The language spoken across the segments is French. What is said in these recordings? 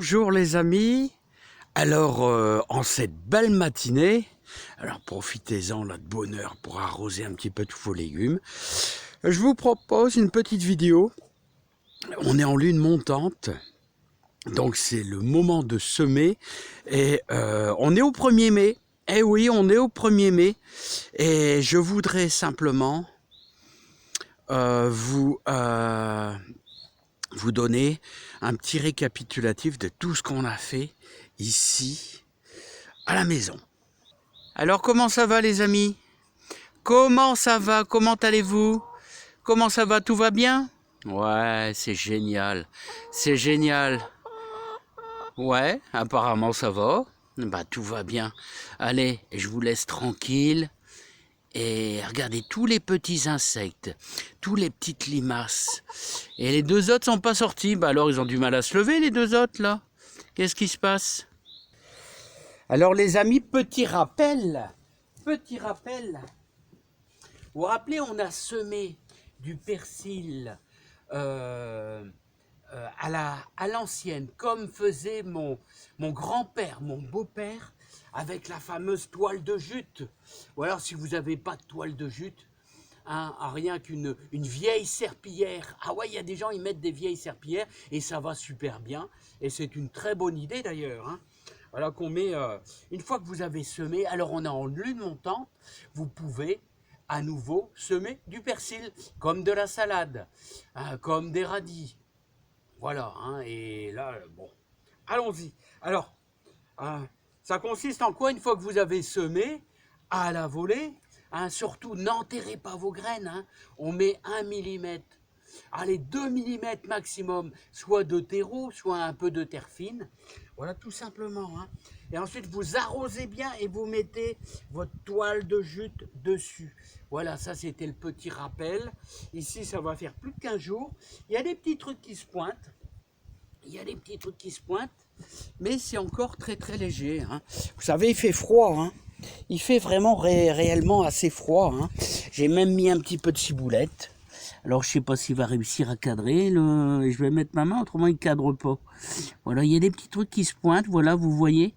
Bonjour les amis. Alors en cette belle matinée, alors profitez-en là de bonne heure pour arroser un petit peu tous vos légumes. Je vous propose une petite vidéo. On est en lune montante, donc c'est le moment de semer et on est au 1er mai. Eh oui, on est au 1er mai et je voudrais simplement vous donner un petit récapitulatif de tout ce qu'on a fait ici à la maison. Alors comment ça va les amis? Comment ça va? Comment allez-vous? Comment ça va? Tout va bien? Ouais, c'est génial. C'est génial. Ouais, apparemment ça va. Bah tout va bien. Allez, je vous laisse tranquille. Et regardez tous les petits insectes, tous les petites limaces. Et les deux autres sont pas sortis. Bah alors ils ont du mal à se lever les deux autres là. Qu'est-ce qui se passe? Alors les amis, petit rappel. Vous vous rappelez, on a semé du persil à l'ancienne, comme faisait mon grand-père, mon beau-père, avec la fameuse toile de jute. Ou alors si vous n'avez pas de toile de jute, hein, rien qu'une vieille serpillière. Ah ouais, il y a des gens, ils mettent des vieilles serpillières et ça va super bien. Et c'est une très bonne idée d'ailleurs. Hein. Voilà qu'on met, une fois que vous avez semé, alors on est en lune montante, vous pouvez à nouveau semer du persil, comme de la salade, hein, comme des radis. Voilà, hein, et là, bon, allons-y. Alors, ça consiste en quoi une fois que vous avez semé à la volée, hein, surtout n'enterrez pas vos graines, hein, on met 1 millimètre, allez 2 millimètres maximum, soit de terreau, soit un peu de terre fine, voilà tout simplement. Hein. Et ensuite vous arrosez bien et vous mettez votre toile de jute dessus. Voilà, ça c'était le petit rappel. Ici ça va faire plus de 15 jours. Il y a des petits trucs qui se pointent. Mais c'est encore très très léger. Hein. Vous savez, il fait froid. Hein. Il fait vraiment réellement assez froid. Hein. J'ai même mis un petit peu de ciboulette. Alors je sais pas s'il va réussir à cadrer. Je vais mettre ma main, autrement il cadre pas. Voilà, il y a des petits trucs qui se pointent. Voilà, vous voyez.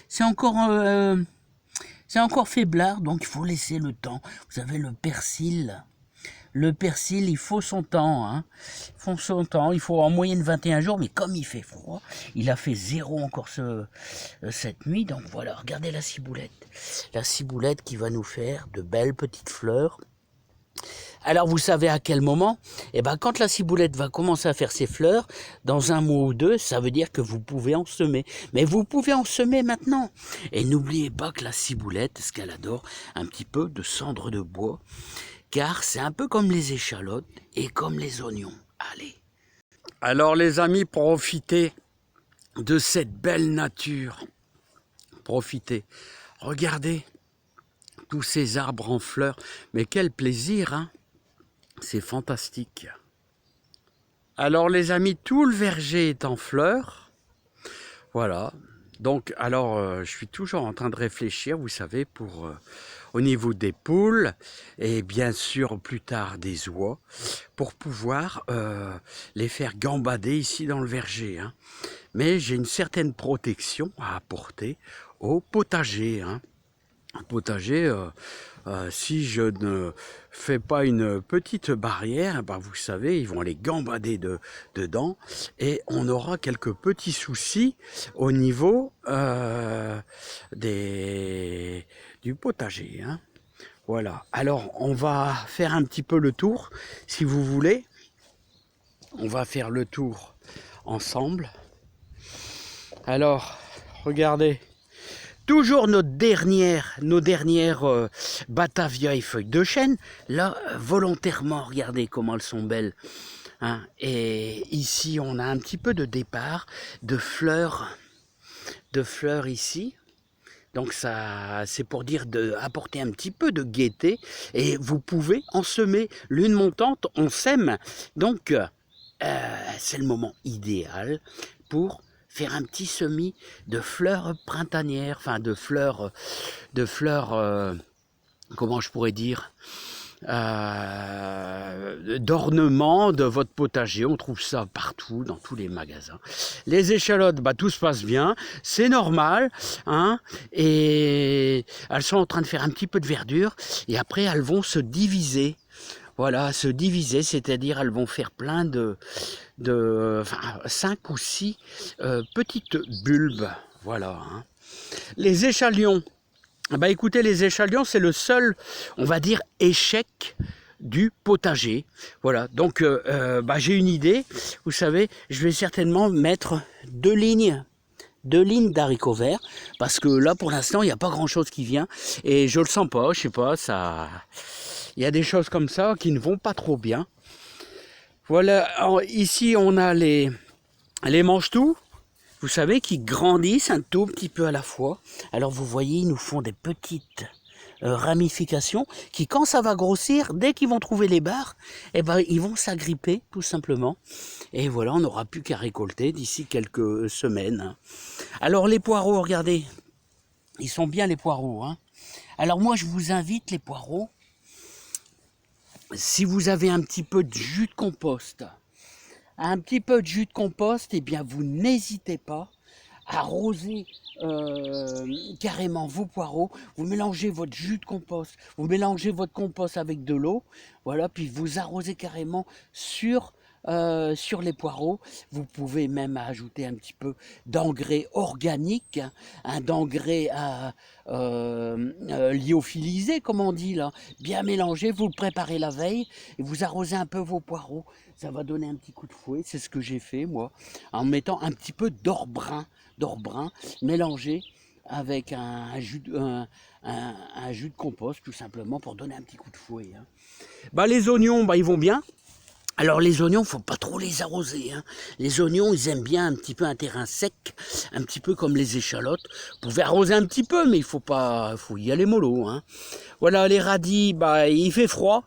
C'est encore faiblard, donc il faut laisser le temps. Vous savez, le persil. Le persil, il faut son temps. Hein. Il faut en moyenne 21 jours, mais comme il fait froid, il a fait 0 encore cette nuit. Donc voilà, regardez la ciboulette. La ciboulette qui va nous faire de belles petites fleurs. Alors vous savez à quel moment? Eh ben quand la ciboulette va commencer à faire ses fleurs, dans un mois ou deux, ça veut dire que vous pouvez en semer. Mais vous pouvez en semer maintenant. Et n'oubliez pas que la ciboulette, ce qu'elle adore, un petit peu de cendre de bois. Car c'est un peu comme les échalotes et comme les oignons. Allez. Alors les amis, profitez de cette belle nature. Profitez. Regardez tous ces arbres en fleurs. Mais quel plaisir, hein! C'est fantastique. Alors les amis, tout le verger est en fleurs. Voilà. Donc, alors, je suis toujours en train de réfléchir, vous savez, pour au niveau des poules et bien sûr plus tard des oies, pour pouvoir les faire gambader ici dans le verger. Hein. Mais j'ai une certaine protection à apporter au potager. Hein. Un potager, si je ne fais pas une petite barrière, ben vous savez, ils vont aller gambader dedans et on aura quelques petits soucis au niveau du potager. Hein. Voilà, alors on va faire un petit peu le tour, si vous voulez. On va faire le tour ensemble. Alors, regardez. Toujours nos dernières Batavia et feuilles de chêne. Là, volontairement, regardez comment elles sont belles. Hein. Et ici, on a un petit peu de départ de fleurs ici. Donc ça, c'est pour dire apporter un petit peu de gaieté. Et vous pouvez en semer. Lune montante, on sème. Donc, c'est le moment idéal pour faire un petit semis de fleurs printanières, enfin de fleurs, comment je pourrais dire, d'ornement de votre potager. On trouve ça partout, dans tous les magasins. Les échalotes, bah, tout se passe bien, c'est normal, hein, et elles sont en train de faire un petit peu de verdure, et après elles vont se diviser. Voilà, se diviser, c'est-à-dire elles vont faire plein enfin, 5 ou 6 petites bulbes. Voilà. Hein. Les échalions, bah écoutez, les échalions, c'est le seul, on va dire, échec du potager. Voilà, donc bah, j'ai une idée. Vous savez, je vais certainement mettre 2 lignes d'haricots verts, parce que là, pour l'instant, il n'y a pas grand-chose qui vient, et je le sens pas, je sais pas, ça... Il y a des choses comme ça qui ne vont pas trop bien. Voilà, alors, ici, on a les mange-tout. Vous savez, qui grandissent un tout petit peu à la fois. Alors vous voyez, ils nous font des petites ramifications qui, quand ça va grossir, dès qu'ils vont trouver les barres, eh ben, ils vont s'agripper tout simplement. Et voilà, on n'aura plus qu'à récolter d'ici quelques semaines. Alors les poireaux, regardez, ils sont bien les poireaux. Hein. Alors moi, je vous invite, les poireaux, si vous avez un petit peu de jus de compost, eh bien vous n'hésitez pas à arroser carrément vos poireaux. Vous mélangez votre jus de compost, vous mélangez votre compost avec de l'eau, voilà, puis vous arrosez carrément sur les poireaux. Vous pouvez même ajouter un petit peu d'engrais organique, d'engrais lyophilisé, comme on dit là, bien mélangé. Vous le préparez la veille et vous arrosez un peu vos poireaux. Ça va donner un petit coup de fouet. C'est ce que j'ai fait moi, en mettant un petit peu d'or brun mélangé avec un jus de compost, tout simplement, pour donner un petit coup de fouet. Hein. Bah, les oignons, bah, ils vont bien. Alors les oignons, faut pas trop les arroser. Hein. Les oignons, ils aiment bien un petit peu un terrain sec, un petit peu comme les échalotes. Vous pouvez arroser un petit peu, mais il faut y aller mollo. Hein. Voilà, les radis, bah il fait froid,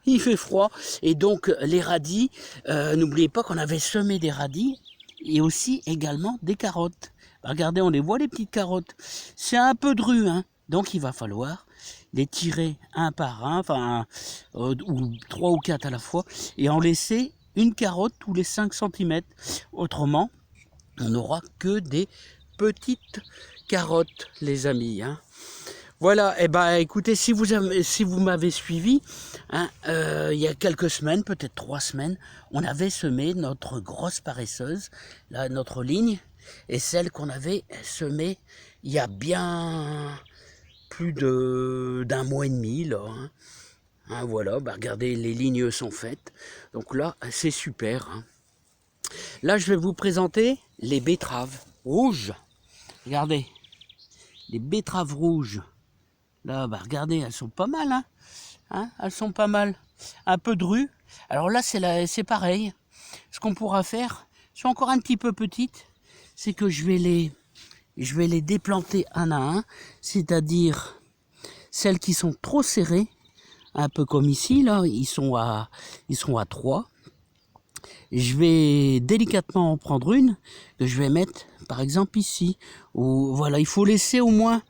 et donc les radis, n'oubliez pas qu'on avait semé des radis et aussi également des carottes. Bah, regardez, on les voit les petites carottes. C'est un peu dru, hein. Donc il va falloir les tirer un par un, enfin, ou 3 ou 4 à la fois, et en laisser une carotte tous les 5 cm. Autrement, on n'aura que des petites carottes, les amis. Hein. Voilà, et ben écoutez, si vous m'avez suivi, hein, il y a quelques semaines, peut-être 3 semaines, on avait semé notre grosse paresseuse, là, notre ligne, et celle qu'on avait semée il y a bien plus d'un mois et demi, là. Hein. Hein, voilà, bah regardez, les lignes sont faites. Donc là, c'est super. Hein. Là, je vais vous présenter les betteraves rouges. Regardez, les betteraves rouges. Là, bah regardez, elles sont pas mal. Hein. Hein, elles sont pas mal. Un peu drues. Alors là, c'est pareil. Ce qu'on pourra faire, elles sont encore un petit peu petites, c'est que je vais les déplanter un à un, c'est-à-dire celles qui sont trop serrées, un peu comme ici, là, ils sont à 3. Je vais délicatement en prendre une, que je vais mettre, par exemple, ici. Où, voilà, il faut laisser au moins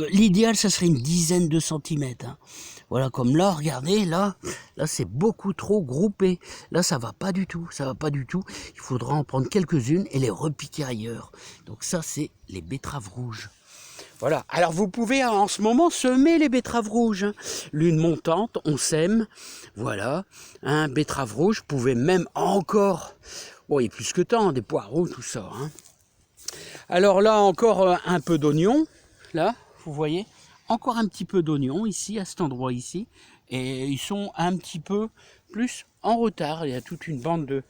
l'idéal, ça serait une dizaine de centimètres. Hein. Voilà, comme là, regardez, là c'est beaucoup trop groupé. Là, ça va pas du tout. Il faudra en prendre quelques-unes et les repiquer ailleurs. Donc ça, c'est les betteraves rouges. Voilà, alors vous pouvez en ce moment semer les betteraves rouges. Hein. Lune montante, on sème, voilà, hein, betteraves rouges, vous pouvez même encore, bon il y a plus que temps, des poireaux, tout ça. Hein. Alors là encore un peu d'oignon, là, vous voyez, encore un petit peu d'oignon ici, à cet endroit ici, et ils sont un petit peu plus en retard, il y a toute une bande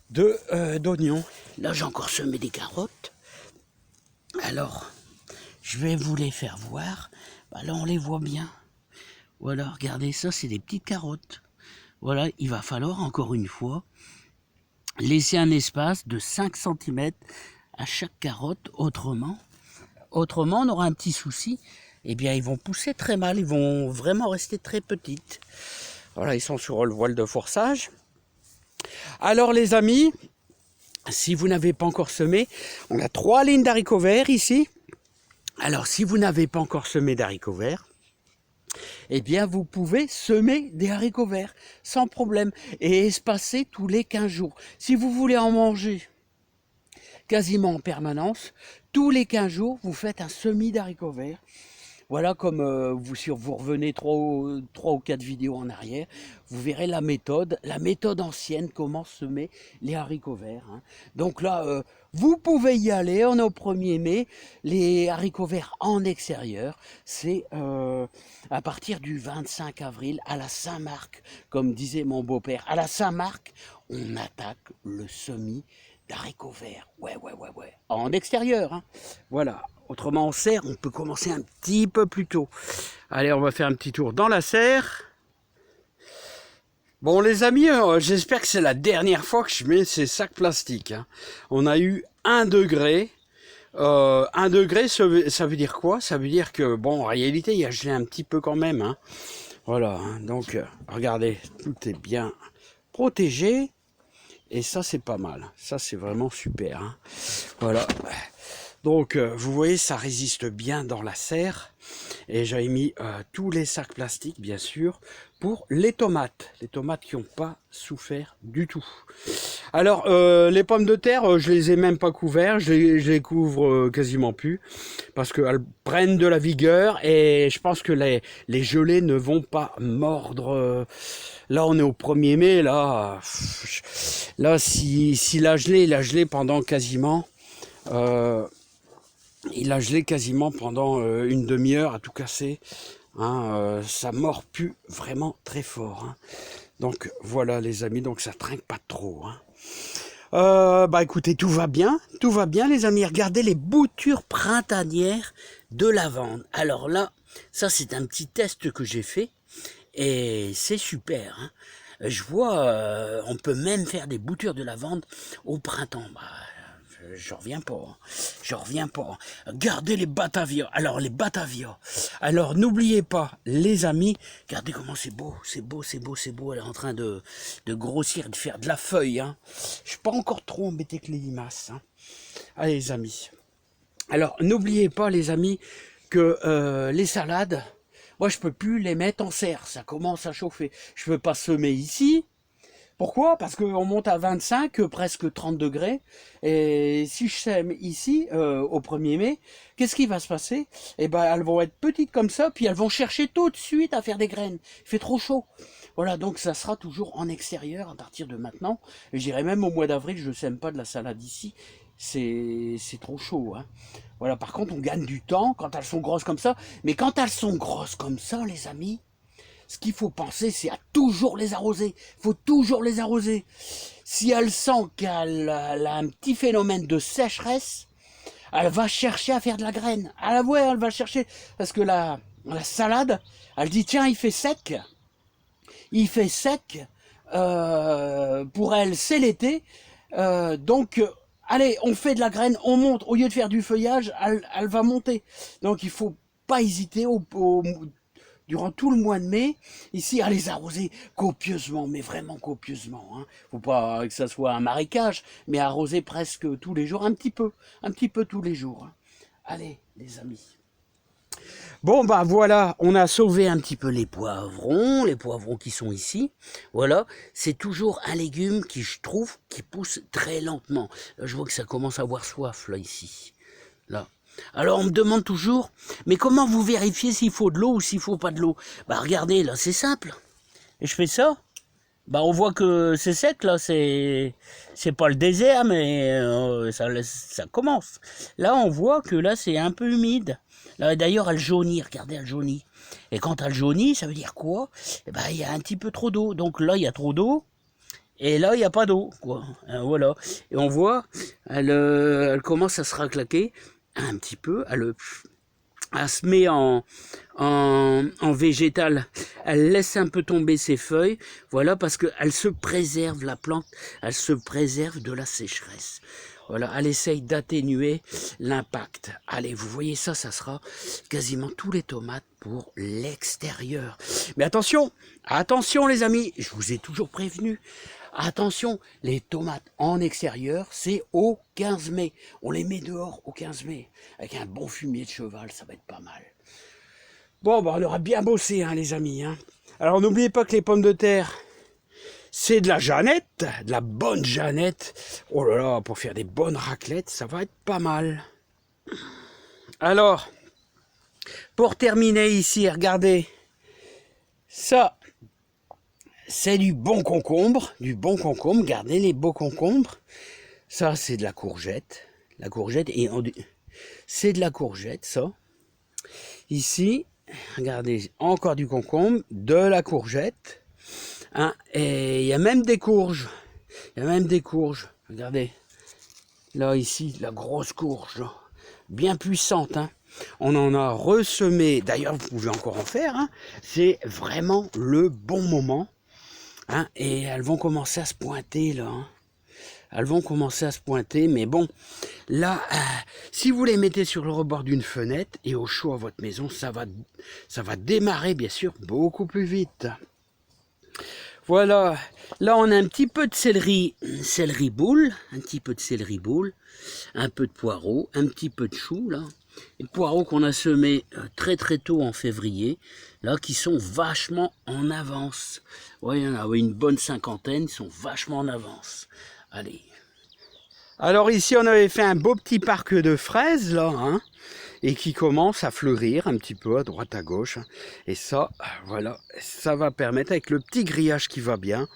d'oignons. Là j'ai encore semé des carottes, alors... Je vais vous les faire voir. Bah là, on les voit bien. Voilà, regardez, ça, c'est des petites carottes. Voilà, il va falloir, encore une fois, laisser un espace de 5 cm à chaque carotte. Autrement, on aura un petit souci. Eh bien, ils vont pousser très mal. Ils vont vraiment rester très petites. Voilà, ils sont sur le voile de forçage. Alors, les amis, si vous n'avez pas encore semé, on a 3 lignes d'haricots verts ici. Alors, si vous n'avez pas encore semé d'haricots verts, eh bien vous pouvez semer des haricots verts sans problème et espacer tous les 15 jours. Si vous voulez en manger quasiment en permanence, tous les 15 jours, vous faites un semis d'haricots verts. Voilà, comme si vous revenez 3 ou 4 vidéos en arrière, vous verrez la méthode ancienne, comment semer les haricots verts. Hein. Donc là, vous pouvez y aller, on est au 1er mai, les haricots verts en extérieur, c'est à partir du 25 avril à la Saint-Marc, comme disait mon beau-père. À la Saint-Marc, on attaque le semis d'haricots verts. Ouais. En extérieur, hein. Voilà. Autrement, en serre, on peut commencer un petit peu plus tôt. Allez, on va faire un petit tour dans la serre. Bon, les amis, j'espère que c'est la dernière fois que je mets ces sacs plastiques. Hein. On a eu 1 degré. 1 degré, ça veut dire quoi? Ça veut dire que, bon, en réalité, il y a gelé un petit peu quand même. Hein. Voilà, hein. Donc, regardez, tout est bien protégé. Et ça, c'est pas mal. Ça, c'est vraiment super. Hein. Voilà. Donc, vous voyez, ça résiste bien dans la serre. Et j'avais mis tous les sacs plastiques, bien sûr, pour les tomates. Les tomates qui n'ont pas souffert du tout. Alors, les pommes de terre, je les ai même pas couverts. Je les couvre quasiment plus. Parce qu'elles prennent de la vigueur. Et je pense que les gelées ne vont pas mordre. Là, on est au 1er mai. Là, si la gelée pendant quasiment... il a gelé quasiment pendant une demi-heure à tout casser. Hein, ça mord plus vraiment très fort. Hein. Donc voilà les amis, donc ça trinque pas trop. Hein. Bah écoutez, tout va bien les amis. Regardez les boutures printanières de lavande. Alors là, ça c'est un petit test que j'ai fait et c'est super. Hein. Je vois, on peut même faire des boutures de lavande au printemps. Bah, je reviens pas. Gardez les Batavia. Alors les Batavia. Alors n'oubliez pas, les amis, regardez comment c'est beau. Elle est en train de grossir, de faire de la feuille. Hein. Je suis pas encore trop embêté que les limaces. Hein. Allez les amis. Alors n'oubliez pas les amis que les salades, moi je peux plus les mettre en serre. Ça commence à chauffer. Je peux pas semer ici. Pourquoi? Parce qu'on monte à 25, presque 30 degrés. Et si je sème ici, au 1er mai, qu'est-ce qui va se passer? Eh ben, elles vont être petites comme ça, puis elles vont chercher tout de suite à faire des graines. Il fait trop chaud. Voilà, donc ça sera toujours en extérieur à partir de maintenant. Je dirais même au mois d'avril, je ne sème pas de la salade ici. C'est trop chaud. Hein. Voilà, par contre, on gagne du temps quand elles sont grosses comme ça. Mais quand elles sont grosses comme ça, les amis, ce qu'il faut penser, c'est à toujours les arroser. Il faut toujours les arroser. Si elle sent qu'elle a un petit phénomène de sécheresse, elle va chercher à faire de la graine. Elle va chercher. Parce que la salade, elle dit, tiens, il fait sec. Pour elle, c'est l'été. Donc, allez, on fait de la graine, on monte. Au lieu de faire du feuillage, elle va monter. Donc, il faut pas hésiter durant tout le mois de mai, ici, à les arroser copieusement, mais vraiment copieusement. Hein. Faut pas que ça soit un marécage, mais arroser presque tous les jours, un petit peu tous les jours. Hein. Allez, les amis. Bon, bah voilà, on a sauvé un petit peu les poivrons qui sont ici. Voilà, c'est toujours un légume qui, je trouve, qui pousse très lentement. Là, je vois que ça commence à avoir soif, là, ici. Là. Alors on me demande toujours, mais comment vous vérifiez s'il faut de l'eau ou s'il faut pas de l'eau? Bah regardez, là c'est simple. Et je fais ça, bah on voit que c'est sec là, c'est pas le désert, mais ça commence. Là on voit que là c'est un peu humide. Là d'ailleurs elle jaunit, regardez elle jaunit. Et quand elle jaunit, ça veut dire quoi? Eh ben il y a un petit peu trop d'eau. Donc là il y a trop d'eau. Et là, il n'y a pas d'eau, quoi. Voilà. Et on voit, elle commence à se raclaquer un petit peu. Elle se met en végétal. Elle laisse un peu tomber ses feuilles. Voilà, parce qu'elle se préserve, la plante, elle se préserve de la sécheresse. Voilà, elle essaye d'atténuer l'impact. Allez, vous voyez ça, ça sera quasiment tous les tomates pour l'extérieur. Mais attention les amis, je vous ai toujours prévenu. Attention, les tomates en extérieur, c'est au 15 mai. On les met dehors au 15 mai. Avec un bon fumier de cheval, ça va être pas mal. Bon, bah, on aura bien bossé, hein, les amis. Hein. Alors, n'oubliez pas que les pommes de terre, c'est de la Jeannette, de la bonne Jeannette. Oh là là, pour faire des bonnes raclettes, ça va être pas mal. Alors, pour terminer ici, regardez. Ça, c'est du bon concombre. Du bon concombre, gardez les beaux concombres. Ça, c'est de la courgette. La courgette, c'est de la courgette, ça. Ici, regardez, encore du concombre, de la courgette. Hein, et il y a même des courges. Il y a même des courges. Regardez. Là, ici, la grosse courge. Là. Bien puissante. Hein. On en a ressemé. D'ailleurs, vous pouvez encore en faire. Hein. C'est vraiment le bon moment. Hein. Et elles vont commencer à se pointer, là. Hein. Elles vont commencer à se pointer. Mais bon, là, si vous les mettez sur le rebord d'une fenêtre et au chaud à votre maison, ça va démarrer, bien sûr, beaucoup plus vite. Voilà, là on a un petit peu de céleri boule, un petit peu de céleri boule, un peu de poireau, un petit peu de chou là. Les poireaux qu'on a semés très très tôt en février, là qui sont vachement en avance. Ouais, il y en a une bonne cinquantaine, ils sont vachement en avance. Allez. Alors ici on avait fait un beau petit parc de fraises là, hein, et qui commence à fleurir un petit peu à droite à gauche. Et ça, voilà, ça va permettre avec le petit grillage qui va bien.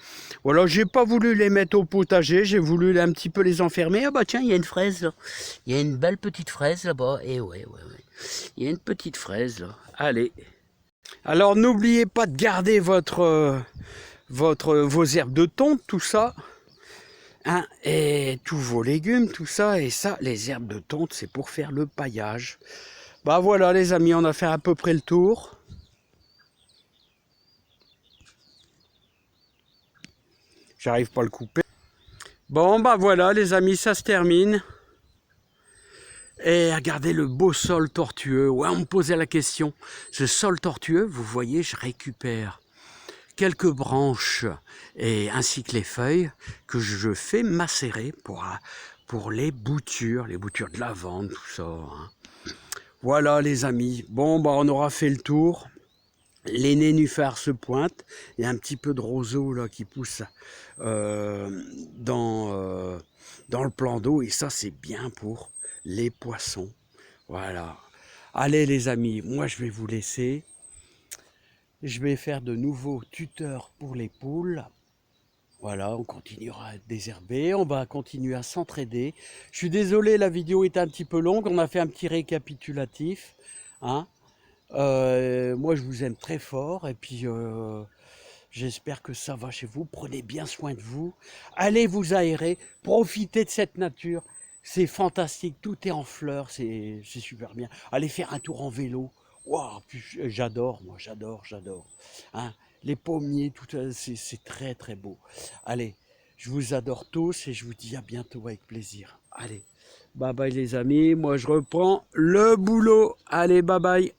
Voilà, j'ai pas voulu les mettre au potager, j'ai voulu un petit peu les enfermer. Ah bah tiens, il y a une fraise là. Il y a une belle petite fraise là-bas. Et ouais. Il y a une petite fraise là. Allez. Alors n'oubliez pas de garder vos herbes de tonte, tout ça. Hein, et tous vos légumes, tout ça, et ça, les herbes de tonte, c'est pour faire le paillage. Bah voilà les amis, on a fait à peu près le tour. J'arrive pas à le couper. Bon bah voilà les amis, ça se termine. Et regardez le beau sol tortueux. Ouais, on me posait la question. Ce sol tortueux, vous voyez, je récupère quelques branches et ainsi que les feuilles que je fais macérer pour les boutures de lavande, tout ça. Hein. Voilà les amis, bon bah on aura fait le tour. Les nénuphars se pointent, il y a un petit peu de roseau là qui pousse dans le plan d'eau et ça c'est bien pour les poissons. Voilà. Allez les amis, moi je vais vous laisser. Je vais faire de nouveaux tuteurs pour les poules. Voilà, on continuera à désherber, on va continuer à s'entraider. Je suis désolé, la vidéo est un petit peu longue, on a fait un petit récapitulatif. Hein. Moi, je vous aime très fort et puis j'espère que ça va chez vous. Prenez bien soin de vous. Allez vous aérer, profitez de cette nature. C'est fantastique, tout est en fleurs, c'est super bien. Allez faire un tour en vélo. Waouh, j'adore, moi, j'adore. Hein, les pommiers, tout c'est très très beau. Allez, je vous adore tous et je vous dis à bientôt avec plaisir. Allez, bye bye les amis, moi je reprends le boulot. Allez, bye bye.